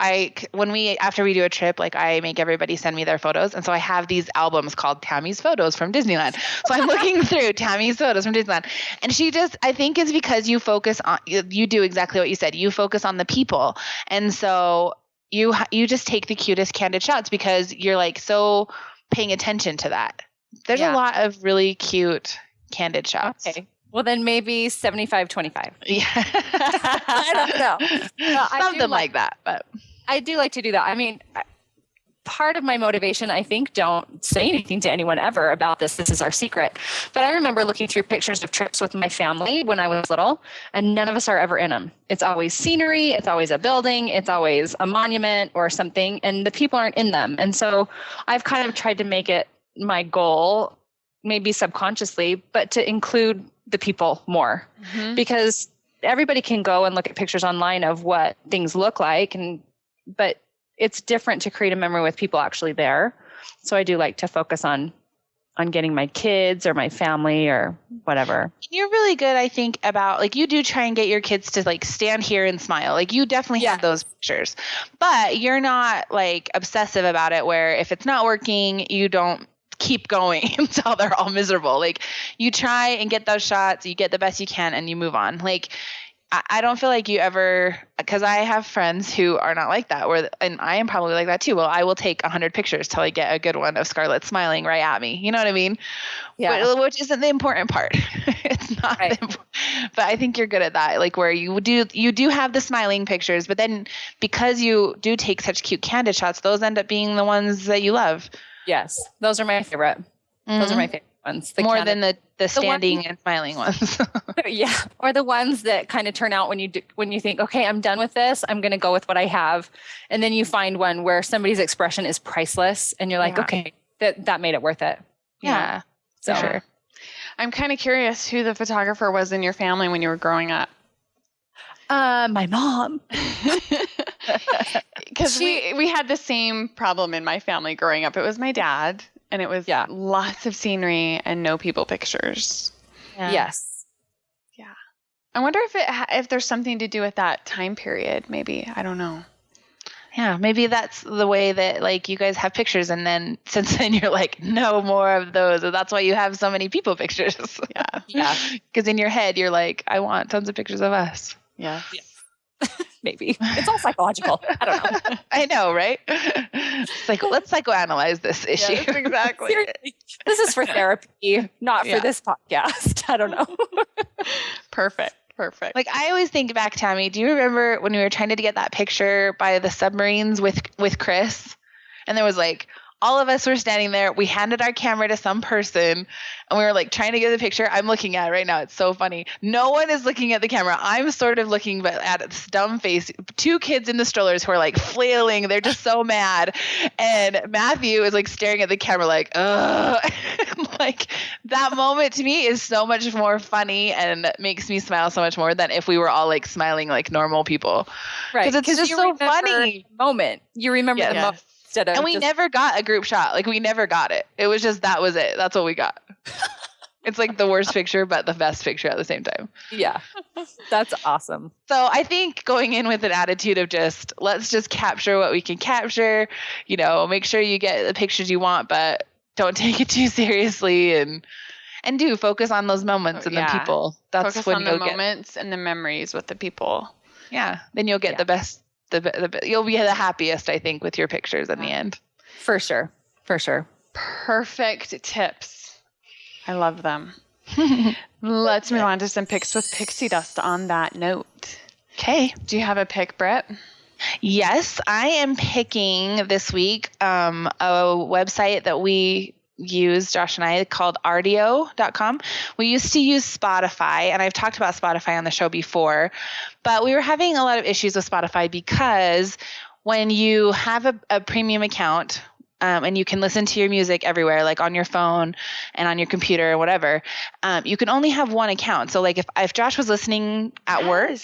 after we do a trip, like I make everybody send me their photos. And so I have these albums called Tami's Photos from Disneyland. So I'm looking through Tami's Photos from Disneyland. And I think it's because you focus on, you do exactly what you said. You focus on the people. And so you just take the cutest candid shots because you're like so paying attention to that. There's a lot of really cute candid shots. Okay. Well, then maybe 75-25. Yeah. I don't know. Something like that. But I do like to do that. I mean, part of my motivation. I think, don't say anything to anyone ever about this. This is our secret. But I remember looking through pictures of trips with my family when I was little, and none of us are ever in them. It's always scenery. It's always a building. It's always a monument or something, and the people aren't in them. And so I've kind of tried to make it my goal, maybe subconsciously, but to include the people more, because everybody can go and look at pictures online of what things look like, but it's different to create a memory with people actually there. So I do like to focus on getting my kids or my family or whatever. You're really good, I think, about like, you do try and get your kids to like stand here and smile. Like, you definitely have those pictures, but you're not like obsessive about it, where if it's not working, you don't keep going until they're all miserable. Like, you try and get those shots, you get the best you can, and you move on. Like, I don't feel like you ever, because I have friends who are not like that, and I am probably like that too. Well, I will take 100 pictures till I get a good one of Scarlett smiling right at me. You know what I mean? Yeah. Which isn't the important part. It's not. Right. But I think you're good at that. Like, where you do have the smiling pictures, but then because you do take such cute candid shots, those end up being the ones that you love. Yes, those are my favorite. Those are my favorite ones. More than the standing and smiling ones. Yeah, or the ones that kind of turn out when you think, okay, I'm done with this. I'm going to go with what I have, and then you find one where somebody's expression is priceless, and you're like, okay, that made it worth it. Yeah, so. For sure. I'm kind of curious who the photographer was in your family when you were growing up. My mom. Because we had the same problem in my family growing up. It was my dad, and it was lots of scenery and no people pictures. Yeah. Yes. Yeah. I wonder if there's something to do with that time period. Maybe, I don't know. Yeah, maybe that's the way that like you guys have pictures, and then since then you're like, no more of those. And that's why you have so many people pictures. Yeah. Because in your head you're like, I want tons of pictures of us. Yeah. Maybe. It's all psychological. I don't know. I know, right? It's like, let's psychoanalyze this issue. Yes, exactly. Seriously. This is for therapy, not for this podcast. I don't know. Perfect. Like, I always think back, Tami, do you remember when we were trying to get that picture by the submarines with Chris? And there was like, all of us were standing there. We handed our camera to some person, and we were like trying to get the picture. I'm looking at it right now. It's so funny. No one is looking at the camera. I'm sort of looking at this dumb face. 2 kids in the strollers who are like flailing. They're just so mad. And Matthew is like staring at the camera like, ugh. Like, that moment to me is so much more funny and makes me smile so much more than if we were all like smiling like normal people. Right. Because it's just so funny. Moment. You remember the moment. And we never got a group shot. Like, we never got it. It was just, that was it. That's what we got. It's like the worst picture, but the best picture at the same time. Yeah. That's awesome. So I think going in with an attitude of just, let's just capture what we can capture, make sure you get the pictures you want, but don't take it too seriously, and do focus on those moments and the people. That's focus when on the moments and the memories with the people. Yeah. Then you'll get the best. You'll be the happiest, I think, with your pictures in the end. For sure. Perfect tips. I love them. Let's move on to some pics with pixie dust on that note. Okay. Do you have a pick, Britt? Yes, I am picking this week a website that we use, Josh and I, called rdio.com. We used to use Spotify, and I've talked about Spotify on the show before, but we were having a lot of issues with Spotify because when you have a premium account, and you can listen to your music everywhere, like on your phone and on your computer or whatever, you can only have one account. So like if Josh was listening at work,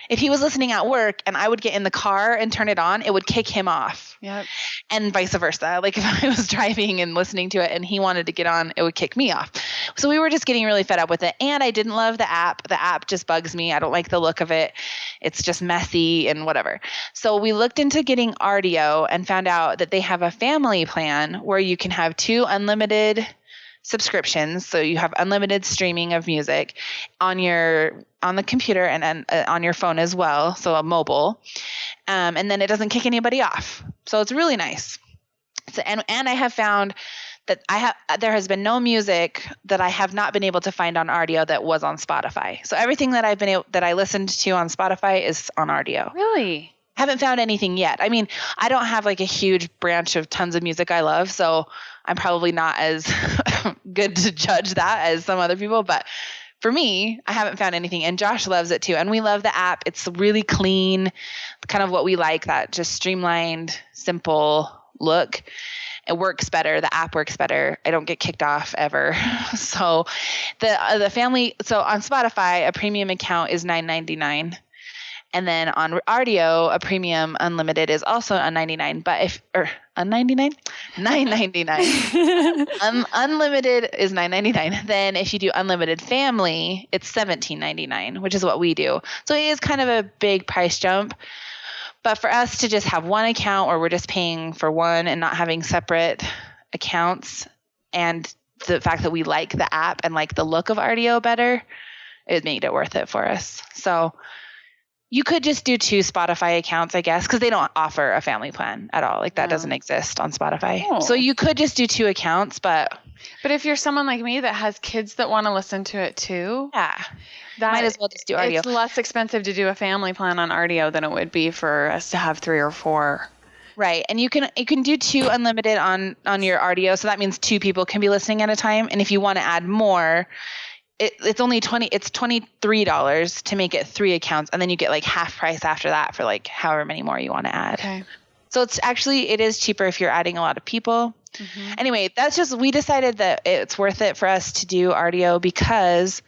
if he was listening at work and I would get in the car and turn it on, it would kick him off. Yep. And vice versa. Like if I was driving and listening to it and he wanted to get on, it would kick me off. So we were just getting really fed up with it. And I didn't love the app. The app just bugs me. I don't like the look of it. It's just messy and whatever. So we looked into getting rdio and found out that they have a family plan where you can have 2 unlimited subscriptions. So you have unlimited streaming of music on the computer and on your phone as well. So a mobile, and then it doesn't kick anybody off. So it's really nice. So, and I have found that there has been no music that I have not been able to find on rdio that was on Spotify. So everything that I listened to on Spotify is on rdio. Really? Haven't found anything yet. I mean, I don't have like a huge branch of tons of music I love, so I'm probably not as good to judge that as some other people, but for me, I haven't found anything, and Josh loves it too. And we love the app. It's really clean, kind of what we like, that just streamlined, simple look. It works better. The app works better. I don't get kicked off ever. So the family, so on Spotify, a premium account is $9.99. And then on rdio, a premium unlimited is also $9.99. But $9.99. Unlimited is $9.99. Then if you do unlimited family, it's $17.99, which is what we do. So it is kind of a big price jump. But for us to just have one account where we're just paying for one and not having separate accounts, and the fact that we like the app and like the look of rdio better, it made it worth it for us. So you could just do 2 Spotify accounts, I guess, because they don't offer a family plan at all. Like that doesn't exist on Spotify. Oh. So you could just do 2 accounts, but if you're someone like me that has kids that want to listen to it too, might as well just do rdio. It's less expensive to do a family plan on rdio than it would be for us to have 3 or 4. Right. And you can do 2 unlimited on your rdio. So that means 2 people can be listening at a time. And if you want to add more, it's only $23 to make it 3 accounts, and then you get like half price after that for like however many more you want to add. Okay. So it is cheaper if you're adding a lot of people. Mm-hmm. Anyway, we decided that it's worth it for us to do rdio because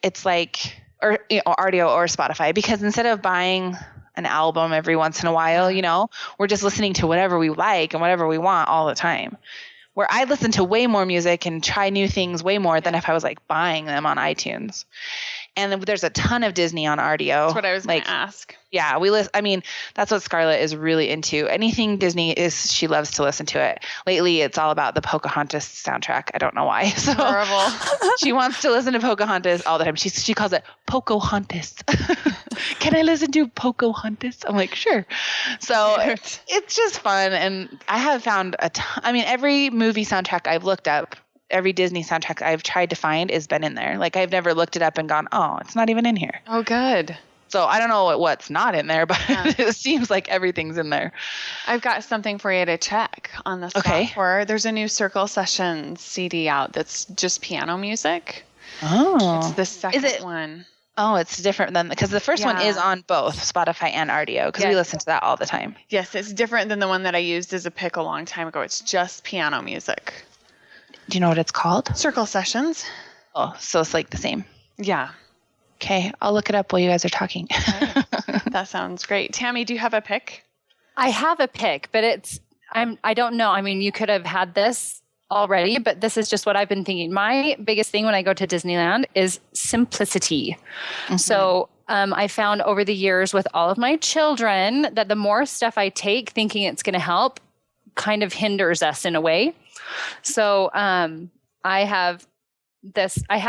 it's like, or rdio or Spotify, because instead of buying an album every once in a while, we're just listening to whatever we like and whatever we want all the time. Where I listen to way more music and try new things way more than if I was like buying them on iTunes. And there's a ton of Disney on rdio. That's what I was going to ask. Yeah, that's what Scarlett is really into. Anything Disney she loves to listen to it. Lately, it's all about the Pocahontas soundtrack. I don't know why. So horrible. She wants to listen to Pocahontas all the time. She calls it Pocahontas. Can I listen to Pocahontas? I'm like, sure. So it's just fun. And I have found every movie soundtrack I've looked up, every Disney soundtrack I've tried to find has been in there. Like I've never looked it up and gone, oh, it's not even in here. Oh, good. So I don't know what's not in there, but it seems like everything's in there. I've got something for you to check on the software. There's a new Circle Sessions CD out that's just piano music. Oh. It's the second one. Oh, it's different because the first one is on both Spotify and rdio because we listen to that all the time. Yes, it's different than the one that I used as a pick a long time ago. It's just piano music. Do you know what it's called? Circle Sessions. Oh, so it's like the same. Yeah. Okay, I'll look it up while you guys are talking. Okay. That sounds great. Tammy, do you have a pick? I have a pick, but I don't know. I mean, you could have had this already, but this is just what I've been thinking. My biggest thing when I go to Disneyland is simplicity. Mm-hmm. So I found over the years with all of my children that the more stuff I take thinking it's going to help kind of hinders us in a way. So I have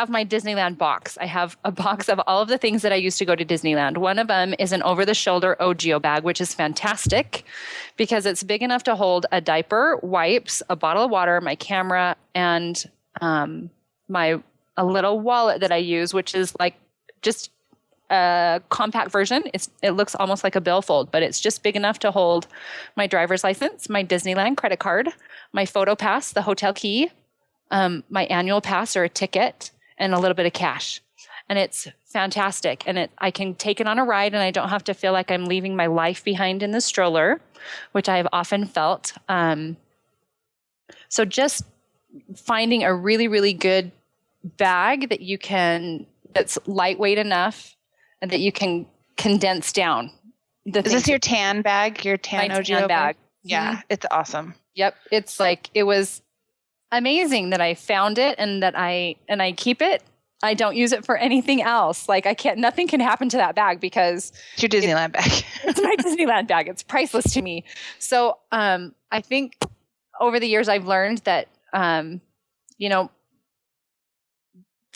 my Disneyland box. I have a box of all of the things that I used to go to Disneyland. One of them is an over-the-shoulder Ogio bag, which is fantastic because it's big enough to hold a diaper, wipes, a bottle of water, my camera, and a little wallet that I use, which is like just a compact version. It looks almost like a billfold, but it's just big enough to hold my driver's license, my Disneyland credit card, my Photopass, the hotel key, my annual pass or a ticket, and a little bit of cash. And it's fantastic. And I can take it on a ride and I don't have to feel like I'm leaving my life behind in the stroller, which I have often felt. So just finding a really, really good bag that's lightweight enough and that you can condense down. Is this your tan bag? Your tan Ogio bag? Yeah, It's awesome. Yep. It's like, it was amazing that I found it and that I keep it. I don't use it for anything else. Like nothing can happen to that bag because it's your Disneyland bag. It's my Disneyland bag. It's priceless to me. So, I think over the years I've learned that, the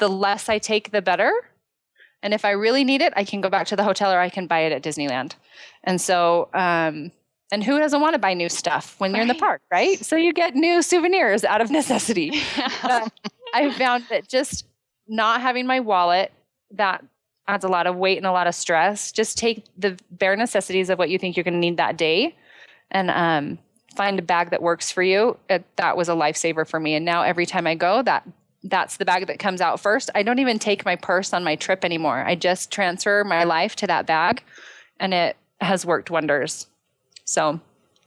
less I take, the better. And if I really need it, I can go back to the hotel or I can buy it at Disneyland. And so, and who doesn't want to buy new stuff when you're in the park, right? So you get new souvenirs out of necessity. I found that just not having my wallet, that adds a lot of weight and a lot of stress. Just take the bare necessities of what you think you're going to need that day and find a bag that works for you. That was a lifesaver for me. And now every time I go, that's the bag that comes out first. I don't even take my purse on my trip anymore. I just transfer my life to that bag, and it has worked wonders. So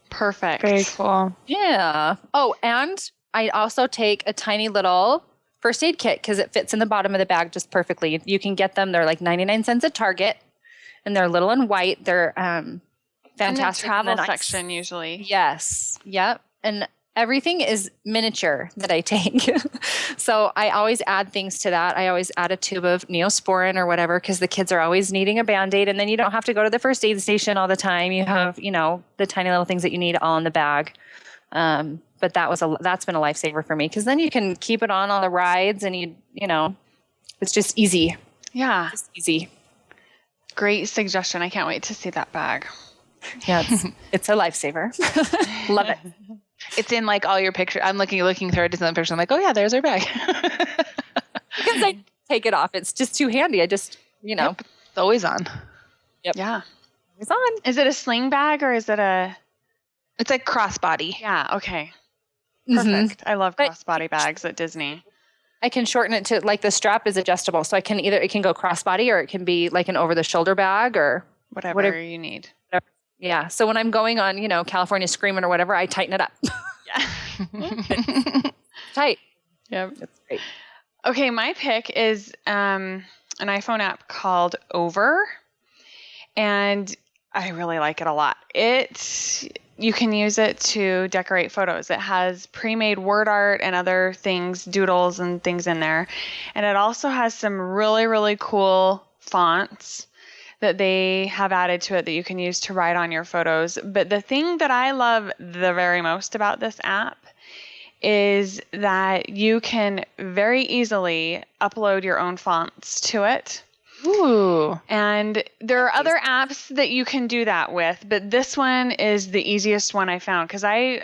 perfect. Very cool. Yeah. Oh, and I also take a tiny little first aid kit because it fits in the bottom of the bag just perfectly. You can get them. They're like 99 cents at Target, and they're little and white. They're fantastic. In the travel section usually. Yes. Yep. And everything is miniature that I take. So I always add things to that. I always add a tube of Neosporin or whatever because the kids are always needing a Band-Aid, and then you don't have to go to the first aid station all the time. You have, the tiny little things that you need all in the bag. But that's been a lifesaver for me because then you can keep it on all the rides and it's just easy. Yeah. Just easy. Great suggestion. I can't wait to see that bag. Yeah, it's a lifesaver. Love it. It's in like all your pictures. I'm looking through a Disneyland picture. I'm like, oh yeah, there's our bag. Because I take it off. It's just too handy. I just, Yep. It's always on. Yep. Yeah. It's on. Is it a sling bag or is it It's like crossbody. Yeah. Okay. Perfect. I love crossbody bags at Disney. I can shorten it to like the strap is adjustable. So it can go crossbody or it can be like an over the shoulder bag or whatever you need. Yeah. So when I'm going on, California Screaming or whatever, I tighten it up. Yeah. Tight. Yeah. That's great. Okay. My pick is an iPhone app called Over. And I really like it a lot. You can use it to decorate photos. It has pre-made word art and other things, doodles and things in there. And it also has some really, really cool fonts that they have added to it that you can use to write on your photos. But the thing that I love the very most about this app is that you can very easily upload your own fonts to it. Ooh. And there are other apps that you can do that with, but this one is the easiest one I found because I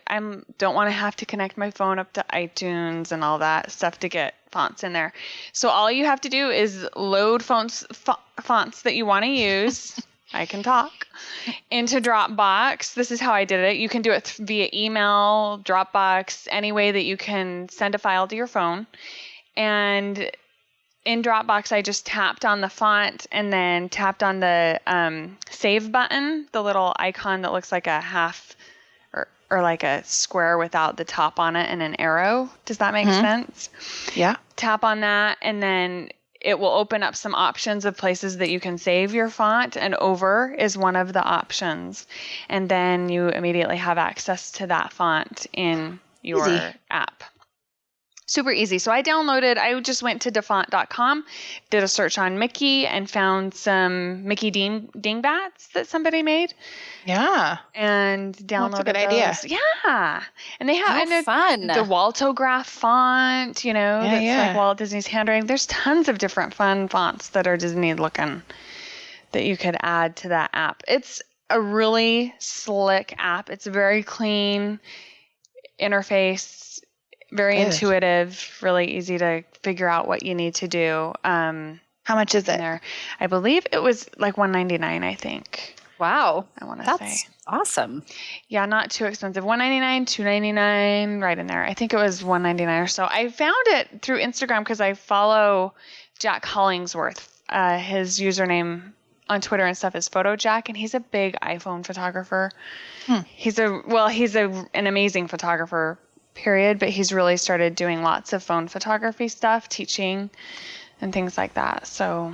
don't want to have to connect my phone up to iTunes and all that stuff to get fonts in there. So all you have to do is load fonts that you want to use. I can talk into Dropbox. This is how I did it. You can do it via email, Dropbox, any way that you can send a file to your phone. And in Dropbox, I just tapped on the font and then tapped on the save button, the little icon that looks like a half or like a square without the top on it and an arrow. Does that make sense? Yeah. Tap on that and then it will open up some options of places that you can save your font, and Over is one of the options. And then you immediately have access to that font in your app. Super easy. So I just went to defont.com, did a search on Mickey, and found some Mickey dingbats that somebody made. Yeah. And downloaded That's a good those. idea. Yeah. And they have fun. The Waltograph font, that's like Walt Disney's handwriting. There's tons of different fun fonts that are Disney looking that you could add to that app. It's a really slick app. It's a very clean interface. Very intuitive, really easy to figure out what you need to do. How much is it? There, I believe it was like $199, I think. Wow. I want to say. That's awesome. Yeah, not too expensive. $199, $299, right in there. I think it was $199 or so. I found it through Instagram because I follow Jack Hollingsworth. His username on Twitter and stuff is PhotoJack, and he's a big iPhone photographer. He's an amazing photographer, period, but he's really started doing lots of phone photography stuff, teaching and things like that. So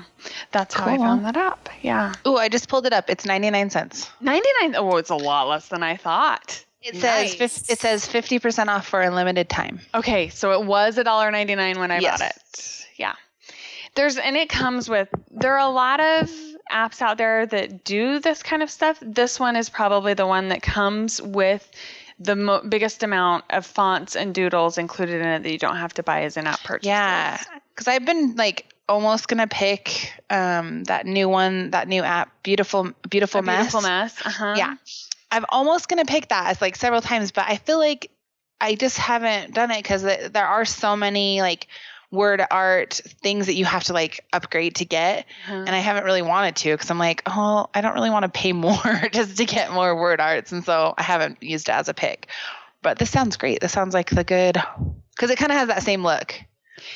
that's how I found that app. Yeah. Ooh, I just pulled it up. It's 99 cents. 99. Oh, it's a lot less than I thought. It says 50% off for a limited time. Okay, so it was $1.99 when I bought it. Yeah. It comes with, there are a lot of apps out there that do this kind of stuff. This one is probably the one that comes with the biggest amount of fonts and doodles included in it that you don't have to buy as in-app purchases. Yeah, because I've been like almost gonna pick that new app, Beautiful Mess. Beautiful Mess. Yeah, I'm almost gonna pick that as like several times, but I feel like I just haven't done it because there are so many like word art things that you have to like upgrade to get. And I haven't really wanted to because I'm like, oh, I don't really want to pay more just to get more word arts. And so I haven't used it as a pick. But this sounds great. This sounds like the good, because it kind of has that same look.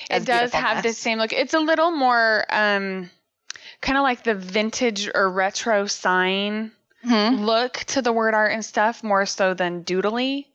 It does have the same look. It's a little more kind of like the vintage or retro sign look to the word art and stuff, more so than doodly.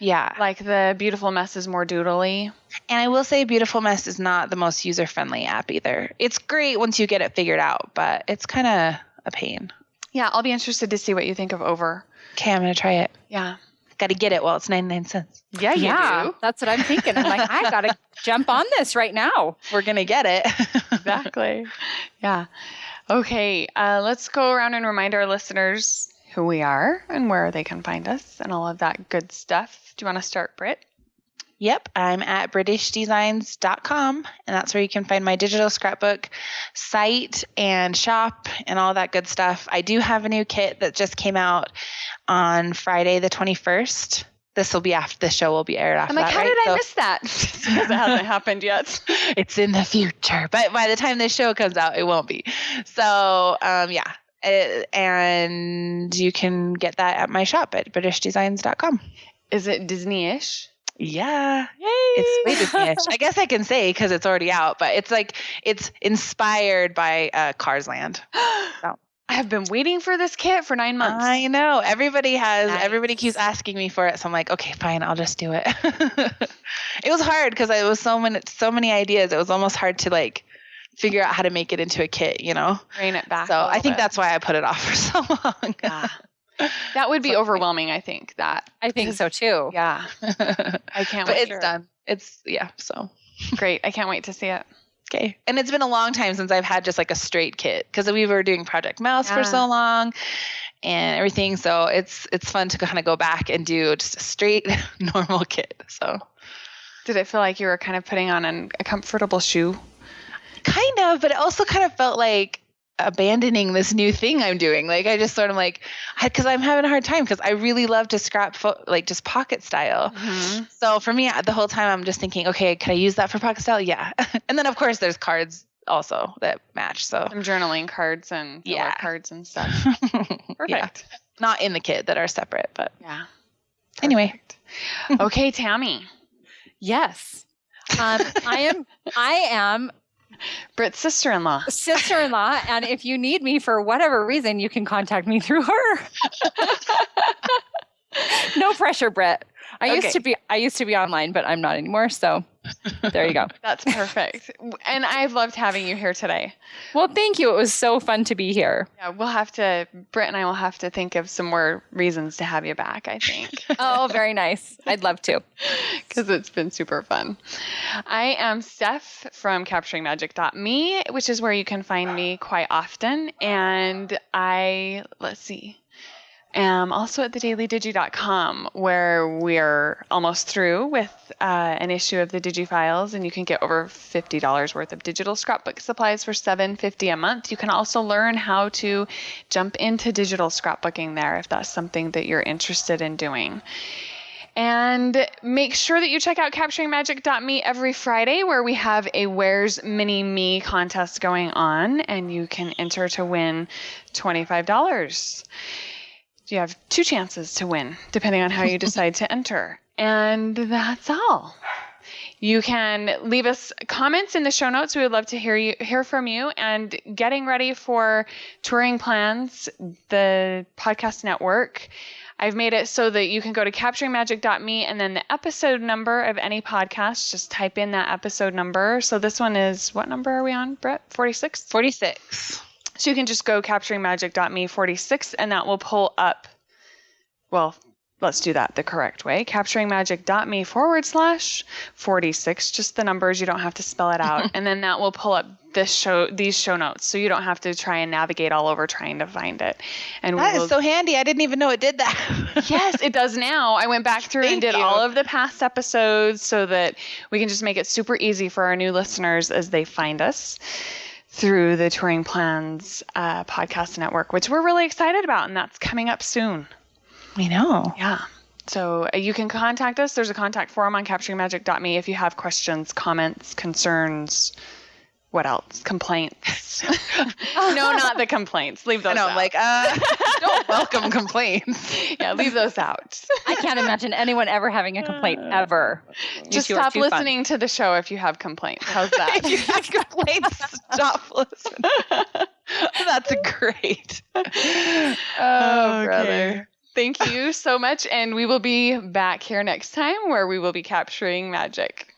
Yeah. Like the Beautiful Mess is more doodly. And I will say Beautiful Mess is not the most user-friendly app either. It's great once you get it figured out, but it's kind of a pain. Yeah, I'll be interested to see what you think of Over. Okay, I'm going to try it. Yeah. Got to get it while it's 99 cents. Yeah, you do. That's what I'm thinking. I'm like, I got to jump on this right now. We're going to get it. Exactly. Yeah. Okay, let's go around and remind our listeners who we are and where they can find us and all of that good stuff. Do you want to start, Britt? Yep, I'm at BritishDesigns.com, and that's where you can find my digital scrapbook site and shop and all that good stuff. I do have a new kit that just came out on Friday the 21st. This will be after the show will be aired after that, how right? did I miss that? Because it hasn't happened yet. It's in the future, but by the time this show comes out, it won't be. So, yeah. And you can get that at my shop at BritishDesigns.com. Is it Disney-ish? Yeah. Yay! It's way Disney-ish. I guess I can say because it's already out, but it's like it's inspired by Cars Land. So. I have been waiting for this kit for 9 months. I know. Everybody has. Nice. Everybody keeps asking me for it, so I'm like, okay, fine, I'll just do it. It was hard because it was so many ideas. It was almost hard to like figure out how to make it into a kit, you know? Rein it back. So I think that's why I put it off for so long. Yeah. That would be overwhelming, I think. I think so too. Yeah. I can't wait. But it's done. So. Great. I can't wait to see it. Okay. And it's been a long time since I've had just like a straight kit because we were doing Project Mouse for so long and everything. So it's fun to kind of go back and do just a straight normal kit. So. Did it feel like you were kind of putting on a comfortable shoe? Kind of, but it also kind of felt like abandoning this new thing I'm doing. Like I just sort of like, because I'm having a hard time because I really love to scrap like just pocket style. Mm-hmm. So for me, the whole time I'm just thinking, okay, can I use that for pocket style? Yeah. And then of course there's cards also that match. So some journaling cards and cards and stuff. Perfect. Yeah. Not in the kit that are separate, but yeah. Perfect. Anyway. Okay, Tami. Yes. I am Britt's sister-in-law. And if you need me for whatever reason, you can contact me through her. No pressure, Britt. I used to be online, but I'm not anymore. So there you go. That's perfect. And I've loved having you here today. Well, thank you. It was so fun to be here. Yeah, Britt and I will have to think of some more reasons to have you back, I think. Oh, very nice. I'd love to. Because it's been super fun. I am Steph from capturingmagic.me, which is where you can find me quite often. And am also at thedailydigi.com, where we're almost through with an issue of the DigiFiles, and you can get over $50 worth of digital scrapbook supplies for $7.50 a month. You can also learn how to jump into digital scrapbooking there if that's something that you're interested in doing. And make sure that you check out capturingmagic.me every Friday, where we have a Where's Mini Me contest going on, and you can enter to win $25. You have 2 chances to win, depending on how you decide to enter. And that's all. You can leave us comments in the show notes. We would love to hear from you. And getting ready for Touring Plans, the podcast network, I've made it so that you can go to capturingmagic.me and then the episode number of any podcast, just type in that episode number. So this one is, what number are we on, Britt? 46? 46. So you can just go capturingmagic.me 46, and that will pull up, well, let's do that the correct way. Capturingmagic.me /46, just the numbers. You don't have to spell it out. And then that will pull up these show notes. So you don't have to try and navigate all over trying to find it. And that is so handy. I didn't even know it did that. Yes, it does now. I went back through and did all of the past episodes so that we can just make it super easy for our new listeners as they find us through the Touring Plans podcast network, which we're really excited about, and that's coming up soon. I know. Yeah. So you can contact us. There's a contact form on capturingmagic.me if you have questions, comments, concerns. What else? Complaints. No, not the complaints. Leave those out. Don't welcome complaints. Yeah, leave those out. I can't imagine anyone ever having a complaint ever. Just stop listening to the show if you have complaints. How's that? If you have complaints, stop listening. That's great. Oh, brother. Thank you so much. And we will be back here next time where we will be capturing magic.